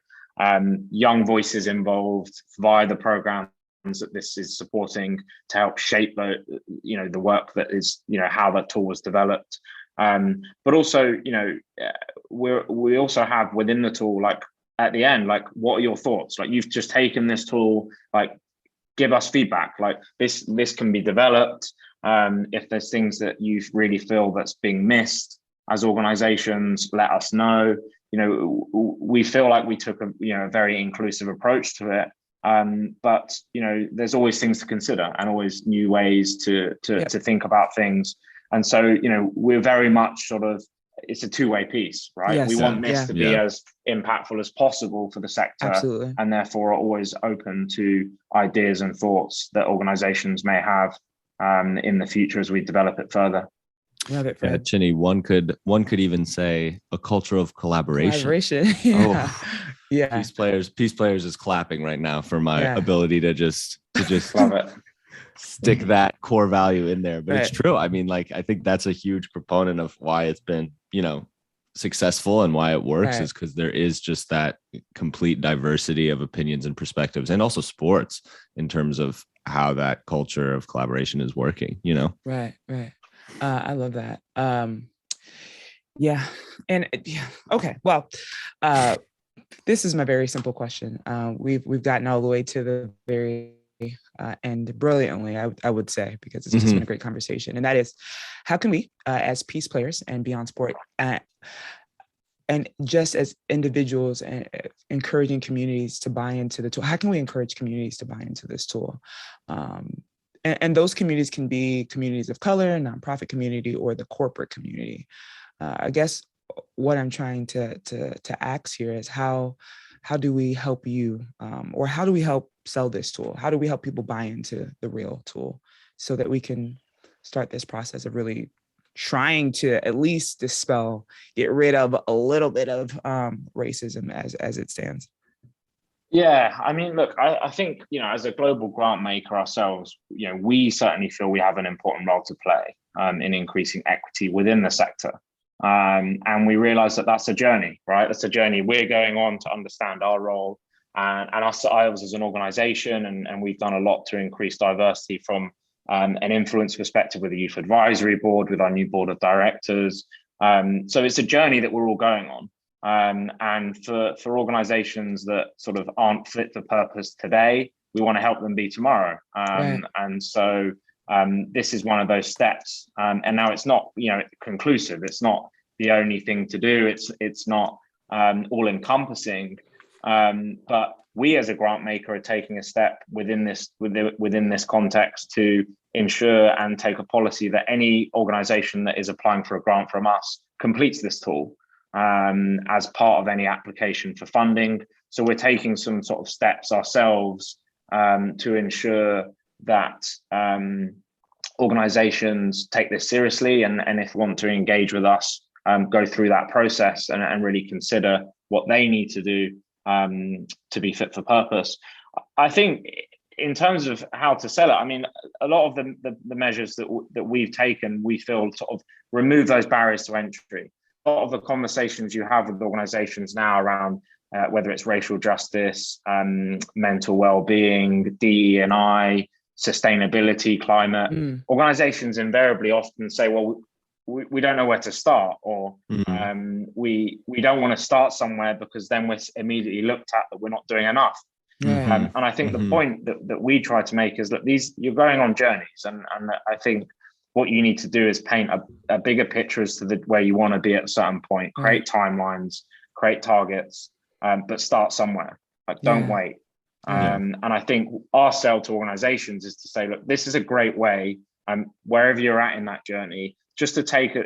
young voices involved via the programs that this is supporting to help shape the work that is, how that tool was developed. But also, we also have within the tool, like at the end, like, what are your thoughts? Like, you've just taken this tool, like, give us feedback. Like, this can be developed. If there's things that you really feel that's being missed as organizations, let us know. We feel like we took a very inclusive approach to it. But there's always things to consider and always new ways to think about things. And so, we're very much sort of, it's a two-way piece, right? Yes, we want this to be as impactful as possible for the sector. Absolutely. And therefore are always open to ideas and thoughts that organizations may have in the future as we develop it further. Love it, Fred. Yeah, Chinny, one could even say a culture of collaboration. Yeah. Yeah. PeacePlayers is clapping right now for my ability to just love it. Stick that core value in there. But it's true. I mean, like, I think that's a huge proponent of why it's been, successful and why it works is because there is just that complete diversity of opinions and perspectives, and also sports in terms of how that culture of collaboration is working, Right. I love that. Yeah. And okay. Well, this is my very simple question. We've gotten all the way to the very end brilliantly, I would say, because it's just been a great conversation. And that is, how can we, as peace players and beyond sport, and just as individuals, encouraging communities to buy into the tool, how can we encourage communities to buy into this tool? And those communities can be communities of color, nonprofit community, or the corporate community. I guess what I'm trying to ask here is how do we help you, or how do we help sell this tool? How do we help people buy into the real tool so that we can start this process of really trying to at least get rid of a little bit of racism as it stands? Yeah, I mean, look, I think, as a global grant maker ourselves, we certainly feel we have an important role to play in increasing equity within the sector. And we realize that that's a journey, right? That's a journey we're going on to understand our role and ourselves as an organization. And we've done a lot to increase diversity from an influence perspective with the Youth Advisory Board, with our new board of directors. So it's a journey that we're all going on. And for organizations that sort of aren't fit for purpose today, we want to help them be tomorrow. And so this is one of those steps. And now it's not, conclusive. It's not the only thing to do. It's not all encompassing. But we as a grant maker are taking a step within this context to ensure and take a policy that any organization that is applying for a grant from us completes this tool as part of any application for funding. So we're taking some sort of steps ourselves to ensure that organizations take this seriously, and if want to engage with us, go through that process and really consider what they need to do to be fit for purpose. I think in terms of how to sell it, I mean, a lot of the measures that we've taken, we feel sort of remove those barriers to entry. A lot of the conversations you have with organizations now around whether it's racial justice, mental well-being, DE&I, sustainability, climate, organizations invariably often say, well, we don't know where to start, or we don't want to start somewhere because then we're immediately looked at that we're not doing enough. And I think the point that we try to make is that you're going on journeys, and I think what you need to do is paint a bigger picture as to where you want to be at a certain point, create timelines, create targets, but start somewhere. Like, don't wait. And I think our sell to organizations is to say, look, this is a great way, wherever you're at in that journey, just to take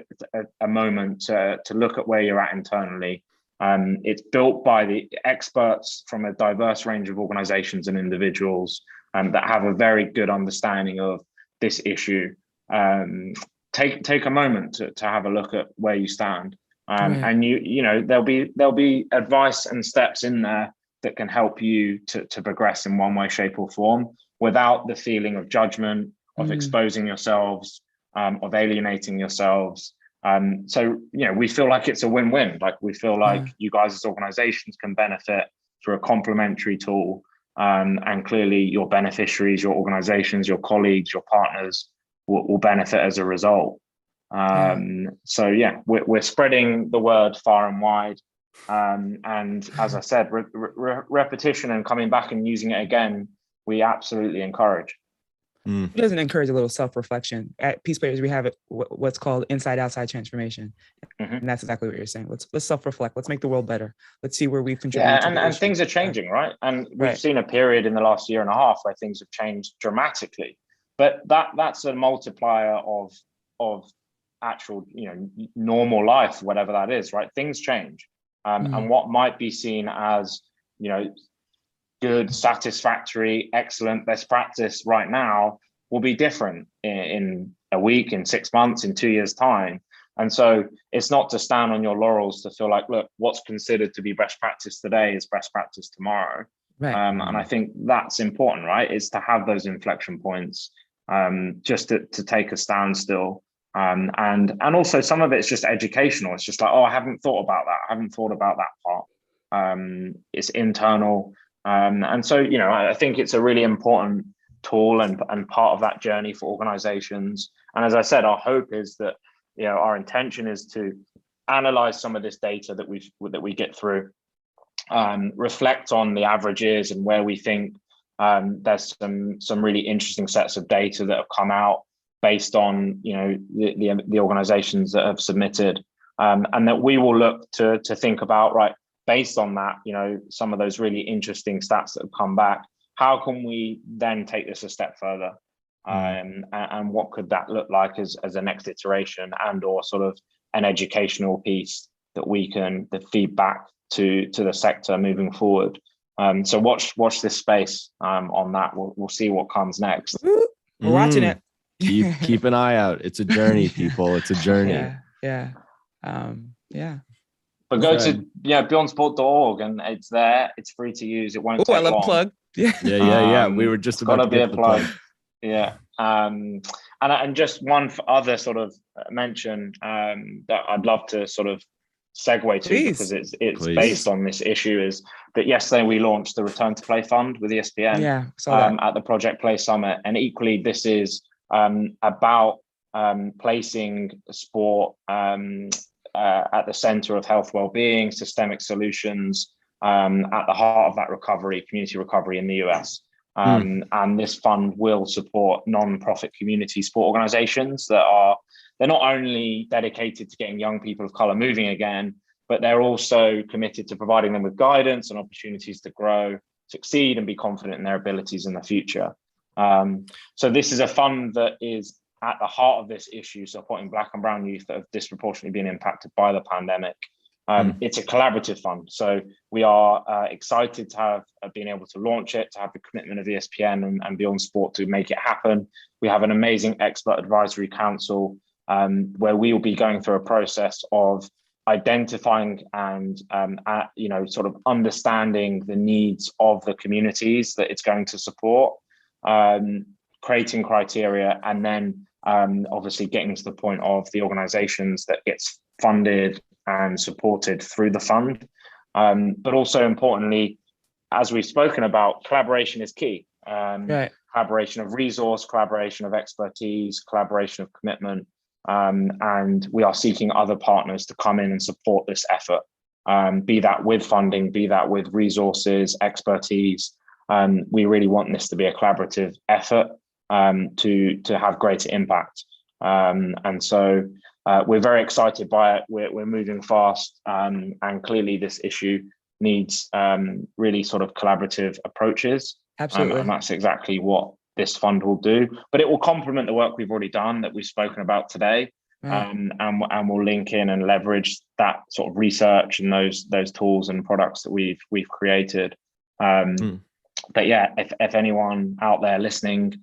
a moment to look at where you're at internally. It's built by the experts from a diverse range of organizations and individuals that have a very good understanding of this issue. Take a moment to have a look at where you stand, and there'll be advice and steps in there that can help you to progress in one way, shape, or form. without the feeling of judgment, of exposing yourselves, of alienating yourselves. So, we feel like it's a win-win. Like, we feel like you guys as organizations can benefit through a complementary tool. And clearly your beneficiaries, your organizations, your colleagues, your partners will benefit as a result. So yeah, we're spreading the word far and wide. And as I said, repetition and coming back and using it again, we absolutely encourage. It doesn't encourage a little self-reflection. At PeacePlayers, we have what's called inside-outside transformation. And that's exactly what you're saying. Let's self-reflect. Let's make the world better. Let's see where we've contributed. Yeah, and things are changing, right? And we've seen a period in the last year and a half where things have changed dramatically. But that's a multiplier of actual, normal life, whatever that is, right? Things change. And what might be seen as, good, satisfactory, excellent, best practice right now will be different in a week, in 6 months, in 2 years' time. And so it's not to stand on your laurels to feel like, look, what's considered to be best practice today is best practice tomorrow. Right. And I think that's important, right? Is to have those inflection points, just to take a standstill. And also some of it's just educational. It's just like, I haven't thought about that. I haven't thought about that part. It's internal. And so, I think it's a really important tool and part of that journey for organizations. And as I said, our hope is that, our intention is to analyze some of this data that we get through, reflect on the averages and where we think there's some really interesting sets of data that have come out based on, the organizations that have submitted, and that we will look to think about, right, based on that, some of those really interesting stats that have come back, how can we then take this a step further? And what could that look like as a next iteration, and or sort of an educational piece that we can feed back to the sector moving forward. So watch this space on that. We'll see what comes next. We're watching it. Keep an eye out. It's a journey, people. It's a journey. Yeah. But go to beyondsport.org and it's there. It's free to use. It won't take long. I love a plug. Yeah. We were just about to get the plug. Yeah. And just one other sort of mention that I'd love to sort of segue to, because it's based on this issue, is that yesterday we launched the Return to Play Fund with ESPN at the Project Play Summit. And equally, this is about placing sport at the center of health well-being, systemic solutions, at the heart of that recovery, community recovery in the US. And this fund will support non-profit community sport organizations they're not only dedicated to getting young people of color moving again, but they're also committed to providing them with guidance and opportunities to grow, succeed, and be confident in their abilities in the future. So this is a fund that is at the heart of this issue, supporting Black and brown youth that have disproportionately been impacted by the pandemic. It's a collaborative fund. So we are excited to have been able to launch it, to have the commitment of ESPN and Beyond Sport to make it happen. We have an amazing expert advisory council where we will be going through a process of identifying and sort of understanding the needs of the communities that it's going to support, creating criteria, and then obviously getting to the point of the organizations that gets funded and supported through the fund. But also importantly, as we've spoken about, collaboration is key. Collaboration of resource, collaboration of expertise, collaboration of commitment. And we are seeking other partners to come in and support this effort, be that with funding, be that with resources, expertise. We really want this to be a collaborative effort to have greater impact. And so we're very excited by it. We're moving fast, and clearly this issue needs really sort of collaborative approaches. Absolutely. And that's exactly what this fund will do. But it will complement the work we've already done that we've spoken about today. And we'll link in and leverage that sort of research and those tools and products that we've created. But yeah, if anyone out there listening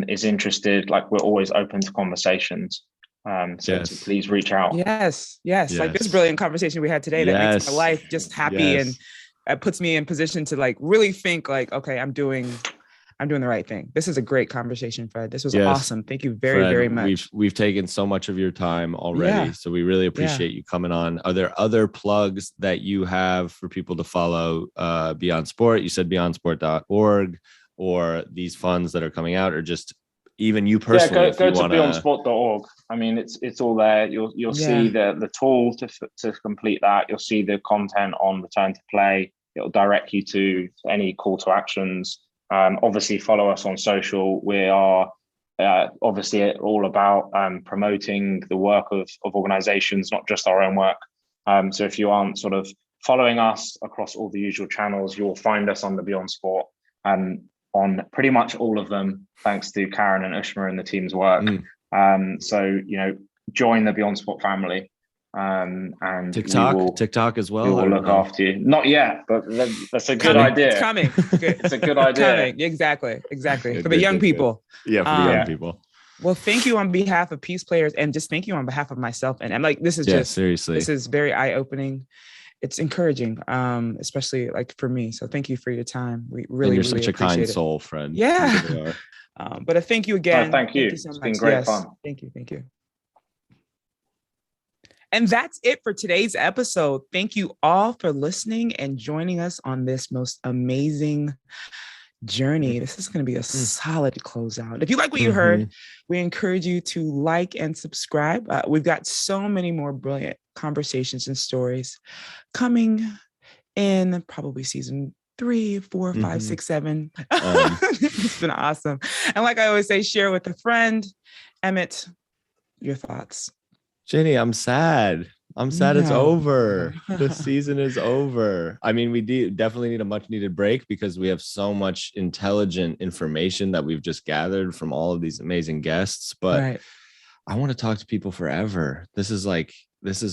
is interested, like, we're always open to conversations. So please reach out. Yes. Like this brilliant conversation we had today that makes my life just happy and puts me in position to like really think like, okay, I'm doing I'm doing the right thing. This is a great conversation, Fred. This was Yes. awesome. Thank you very, Fred, very much. We've taken so much of your time already. Yeah. So we really appreciate you coming on. Are there other plugs that you have for people to follow Beyond Sport? You said beyondsport.org, or these funds that are coming out, or just even you personally? Yeah, go to beyondsport.org. I mean, it's all there. You'll see the tool to complete that. You'll see the content on return to play. It'll direct you to any call to actions. Obviously, follow us on social. We are obviously all about promoting the work of organizations, not just our own work. So if you aren't sort of following us across all the usual channels, you'll find us under Beyond Sport on pretty much all of them, thanks to Karen and Ushma and the team's work. So, join the Beyond Sport family. And TikTok as well. We will look after you. Not yet, but that's a good idea. It's coming. It's a good idea. Exactly. For the young people. Yeah, for the young people. Well, thank you on behalf of Peace Players, and just thank you on behalf of myself. And I'm like, this is seriously, this is very eye-opening. It's encouraging, especially like for me. So thank you for your time. We really, you're really such a kind soul, friend. Yeah. But thank you again. Thank you. So it's much. been great fun. Thank you. And that's it for today's episode. Thank you all for listening and joining us on this most amazing journey. This is going to be a solid closeout. If you like what you heard, we encourage you to like and subscribe. We've got so many more brilliant conversations and stories coming in probably season 3, 4, 5, 6, 7. It's been awesome. And like I always say, share with a friend. Emmett, your thoughts. Jenny, I'm sad. It's over. The season is over. I mean, we definitely need a much needed break because we have so much intelligent information that we've just gathered from all of these amazing guests. But I want to talk to people forever. This is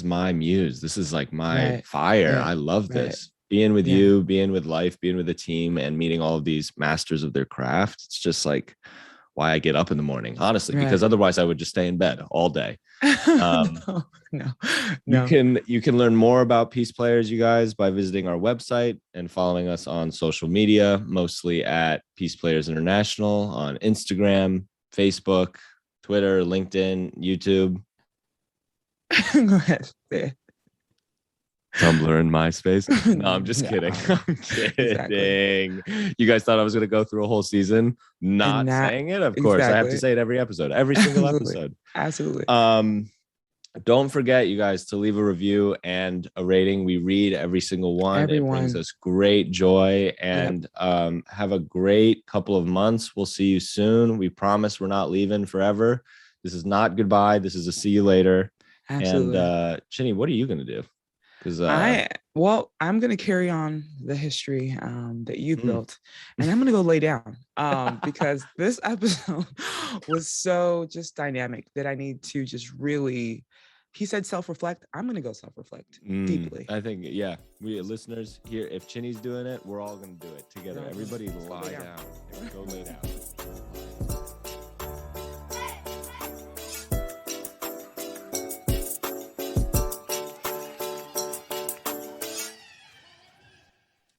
my muse. This is like my fire. I love this. Being with you, being with life, being with the team, and meeting all of these masters of their craft. It's just like why I get up in the morning, honestly, because otherwise I would just stay in bed all day. No. You can learn more about Peace Players, you guys, by visiting our website and following us on social media, mostly at Peace Players International on Instagram, Facebook, Twitter, LinkedIn, YouTube. Go ahead. Tumblr and MySpace. No, I'm just kidding. I'm kidding. Exactly. You guys thought I was going to go through a whole season not saying it? Of course. I have to say it every episode, every single episode. Absolutely. Don't forget, you guys, to leave a review and a rating. We read every single one. It brings us great joy, and have a great couple of months. We'll see you soon. We promise we're not leaving forever. This is not goodbye. This is a see you later. Absolutely. And Chinny, what are you going to do? Because I'm going to carry on the history that you built, and I'm going to go lay down because this episode was so just dynamic that I need to just really, he said self-reflect. I'm going to go self-reflect deeply. I think, we listeners here, if Chinny's doing it, we're all going to do it together. Everybody lie down.